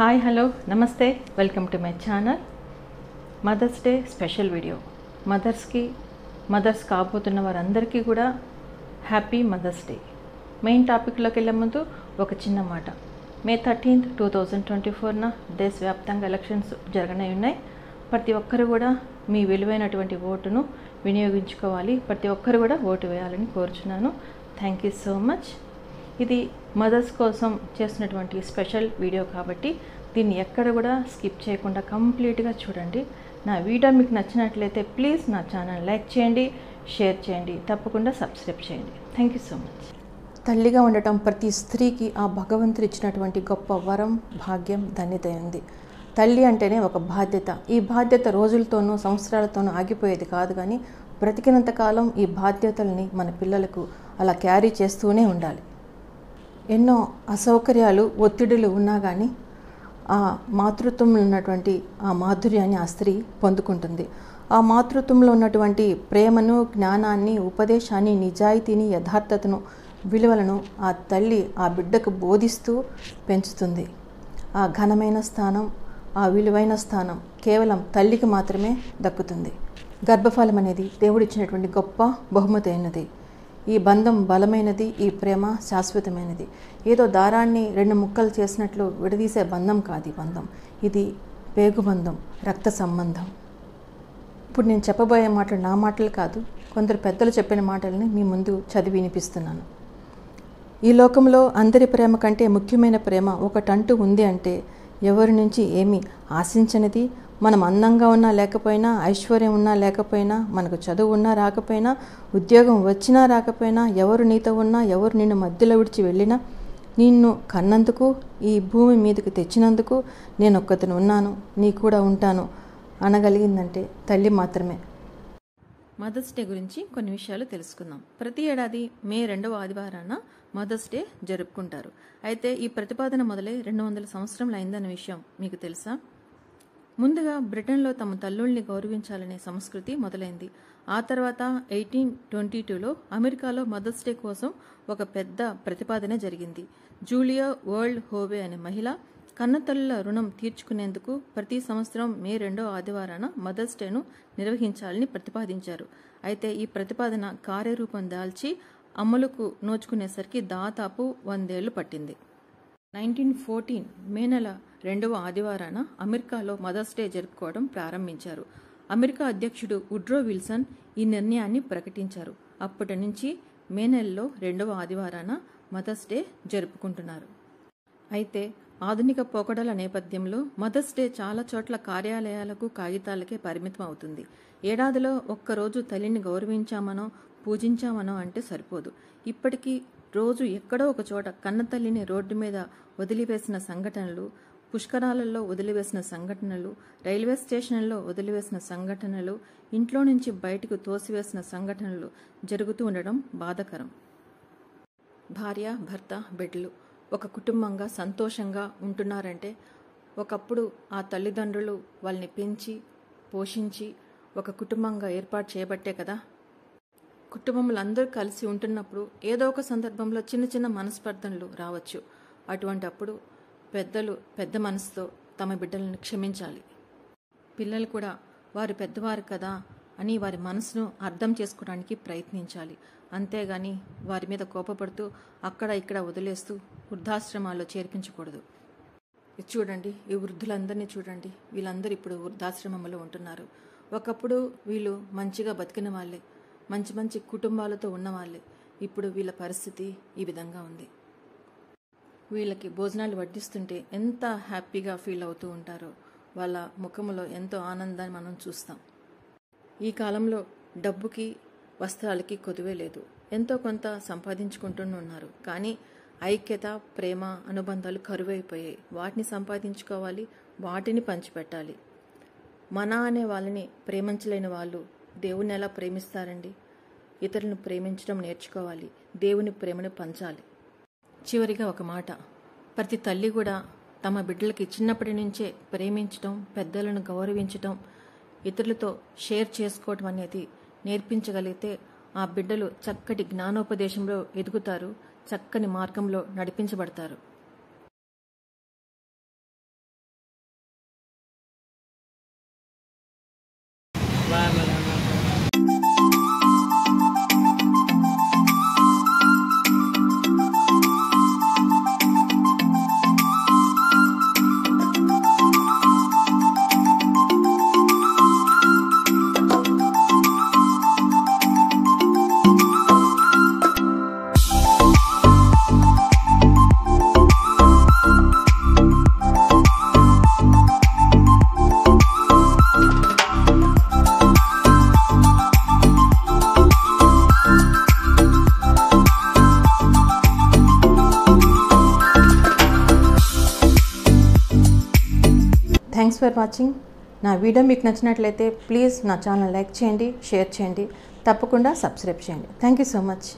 Hi hello నమస్తే welcome to my channel. Mother's day special video. Mothers కాబోతున్న వారందరికీ కూడా హ్యాపీ మదర్స్ డే. మెయిన్ టాపిక్లోకి వెళ్ళే ముందు ఒక చిన్న మాట. మే 13, 2024న దేశవ్యాప్తంగా ఎలక్షన్స్ జరగనే ఉన్నాయి. ప్రతి ఒక్కరు కూడా మీ విలువైనటువంటి ఓటును వినియోగించుకోవాలి. ప్రతి ఒక్కరు కూడా ఓటు వేయాలని కోరుచున్నాను. Thank you so much. ఇది మదర్స్ కోసం చేస్తున్నటువంటి స్పెషల్ వీడియో కాబట్టి దీన్ని ఎక్కడ కూడా స్కిప్ చేయకుండా కంప్లీట్గా చూడండి. నా వీడియో మీకు నచ్చినట్లయితే ప్లీజ్ నా ఛానల్ లైక్ చేయండి, షేర్ చేయండి, తప్పకుండా సబ్స్క్రైబ్ చేయండి. Thank you so much. తల్లిగా ఉండటం ప్రతి స్త్రీకి ఆ భగవంతుడు ఇచ్చినటువంటి గొప్ప వరం, భాగ్యం, ధన్యత ఉంది. తల్లి అంటేనే ఒక బాధ్యత. ఈ బాధ్యత రోజులతోనూ సంవత్సరాలతోనూ ఆగిపోయేది కాదు, కానీ బ్రతికినంతకాలం ఈ బాధ్యతల్ని మన పిల్లలకు అలా క్యారీ చేస్తూనే ఉండాలి. ఎన్నో అసౌకర్యాలు, ఒత్తిడులు ఉన్నా కానీ ఆ మాతృత్వంలో ఉన్నటువంటి ఆ మాధుర్యాన్ని ఆ స్త్రీ పొందుకుంటుంది. ఆ మాతృత్వంలో ఉన్నటువంటి ప్రేమను, జ్ఞానాన్ని, ఉపదేశాన్ని, నిజాయితీని, యథార్థతను, విలువలను ఆ తల్లి ఆ బిడ్డకు బోధిస్తూ పెంచుతుంది. ఆ ఘనమైన స్థానం, ఆ విలువైన స్థానం కేవలం తల్లికి మాత్రమే దక్కుతుంది. గర్భఫలం అనేది దేవుడిచ్చినటువంటి గొప్ప బహుమతి అయినది. ఈ బంధం బలమైనది, ఈ ప్రేమ శాశ్వతమైనది. ఏదో దారాన్ని 2 ముక్కలు చేసినట్లు విడదీసే బంధం కాదు ఈ బంధం. ఇది పేగుబంధం, రక్త సంబంధం. ఇప్పుడు నేను చెప్పబోయే మాటలు నా మాటలు కాదు, కొందరు పెద్దలు చెప్పిన మాటల్ని మీ ముందు చదివి వినిపిస్తున్నాను. ఈ లోకంలో అందరి ప్రేమ కంటే ముఖ్యమైన ప్రేమ ఒకటంటూ ఉంది అంటే ఎవరి నుంచి ఏమీ ఆశించనిది, మనం అందంగా ఉన్నా లేకపోయినా, ఐశ్వర్యం ఉన్నా లేకపోయినా, మనకు చదువు ఉన్నా రాకపోయినా, ఉద్యోగం వచ్చినా రాకపోయినా, ఎవరు నీతో ఉన్నా, ఎవరు నిన్ను మధ్యలో విడిచి వెళ్ళినా, నిన్ను కన్నందుకు, ఈ భూమి మీదకి తెచ్చినందుకు నేను ఒక్కతను ఉన్నాను, నీ కూడా ఉంటాను అనగలిగిందంటే తల్లి మాత్రమే. మదర్స్ డే గురించి కొన్ని విషయాలు తెలుసుకుందాం. ప్రతి ఏడాది మే 2వ ఆదివారాన మదర్స్ డే జరుపుకుంటారు. అయితే ఈ ప్రతిపాదన మొదలై 200 సంవత్సరాలు అయిందన్న విషయం మీకు తెలుసా? ముందుగా బ్రిటన్లో తమ తల్లుల్ని గౌరవించాలనే సంస్కృతి మొదలైంది. ఆ తర్వాత 1822లో అమెరికాలో మదర్స్ డే కోసం ఒక పెద్ద ప్రతిపాదన జరిగింది. జూలియా వరల్డ్ హోవే అనే మహిళ కన్నతల్లుల రుణం తీర్చుకునేందుకు ప్రతి సంవత్సరం మే 2వ ఆదివారాన మదర్స్ డేను నిర్వహించాలని ప్రతిపాదించారు. అయితే ఈ ప్రతిపాదన కార్యరూపం దాల్చి అమలుకు నోచుకునేసరికి దాదాపు 100 ఏళ్లు పట్టింది. 1914 మే నెల 2వ ఆదివారాన అమెరికాలో మదర్స్ డే జరుపుకోవడం ప్రారంభించారు. అమెరికా అధ్యక్షుడు వుడ్రో విల్సన్ ఈ నిర్ణయాన్ని ప్రకటించారు. అప్పటి నుంచి మే నెలలో 2వ ఆదివారాన మదర్స్ డే జరుపుకుంటున్నారు. అయితే ఆధునిక పోకడల నేపథ్యంలో మదర్స్ డే చాలా చోట్ల కార్యాలయాలకు, కాగితాలకే పరిమితం అవుతుంది. ఏడాదిలో ఒక్కరోజు తల్లిని గౌరవించామనో, పూజించామనో అంటే సరిపోదు. ఇప్పటికీ రోజు ఎక్కడో ఒక చోట కన్నతల్లిని రోడ్డు మీద వదిలివేసిన సంఘటనలు, పుష్కరాలలో వదిలివేసిన సంఘటనలు, రైల్వే స్టేషన్లలో వదిలివేసిన సంఘటనలు, ఇంట్లో నుంచి బయటకు తోసివేసిన సంఘటనలు జరుగుతూ ఉండడం బాధాకరం. భార్య, భర్త, బిడ్డలు ఒక కుటుంబంగా సంతోషంగా ఉంటున్నారంటే ఒకప్పుడు ఆ తల్లిదండ్రులు వాళ్ళని పెంచి, పోషించి ఒక కుటుంబంగా ఏర్పాటు చేయబట్టే కదా. కుటుంబంలో అందరూ కలిసి ఉంటున్నప్పుడు ఏదో ఒక సందర్భంలో చిన్న చిన్న మనస్పర్ధనలు రావచ్చు. అటువంటి అప్పుడు పెద్దలు పెద్ద మనసుతో తమ బిడ్డలను క్షమించాలి. పిల్లలు కూడా వారు పెద్దవారు కదా అని వారి మనసును అర్థం చేసుకోవడానికి ప్రయత్నించాలి. అంతేగాని వారి మీద కోపపడుతూ అక్కడ ఇక్కడ వదిలేస్తూ వృద్ధాశ్రమాల్లో చేర్పించకూడదు. చూడండి, ఈ వృద్ధులందరినీ చూడండి, వీళ్ళందరూ ఇప్పుడు వృద్ధాశ్రమంలో ఉంటున్నారు. ఒకప్పుడు వీళ్ళు మంచిగా బతికిన వాళ్ళే, మంచి మంచి కుటుంబాలతో ఉన్నవాళ్ళే. ఇప్పుడు వీళ్ళ పరిస్థితి ఈ విధంగా ఉంది. వీళ్ళకి భోజనాలు వడ్డిస్తుంటే ఎంత హ్యాపీగా ఫీల్ అవుతూ ఉంటారో, వాళ్ళ ముఖంలో ఎంతో ఆనందాన్ని మనం చూస్తాం. ఈ కాలంలో డబ్బుకి, వస్త్రాలకి కొదువే లేదు. ఎంతో కొంత సంపాదించుకుంటూనే ఉన్నారు. కానీ ఐక్యత, ప్రేమ, అనుబంధాలు కరువైపోయాయి. వాటిని సంపాదించుకోవాలి, వాటిని పంచిపెట్టాలి. మన అనే వాళ్ళని ప్రేమించలేని వాళ్ళు దేవుని ఎలా ప్రేమిస్తారండి? ఇతరులను ప్రేమించడం నేర్చుకోవాలి. దేవుని ప్రేమను పంచాలి. చివరిగా ఒక మాట, ప్రతి తల్లి కూడా తమ బిడ్డలకి చిన్నప్పటి నుంచే ప్రేమించడం, పెద్దలను గౌరవించడం, ఇతరులతో షేర్ చేసుకోవటం అనేది నేర్పించగలిగితే ఆ బిడ్డలు చక్కటి జ్ఞానోపదేశంలో ఎదుగుతారు, చక్కని మార్గంలో నడిపించబడతారు. For watching. నా వీడియో మీకు నచ్చినట్లయితే ప్లీజ్ నా ఛానల్ లైక్ చేయండి, షేర్ చేయండి, తప్పకుండా సబ్స్క్రైబ్ చేయండి. Thank you so much.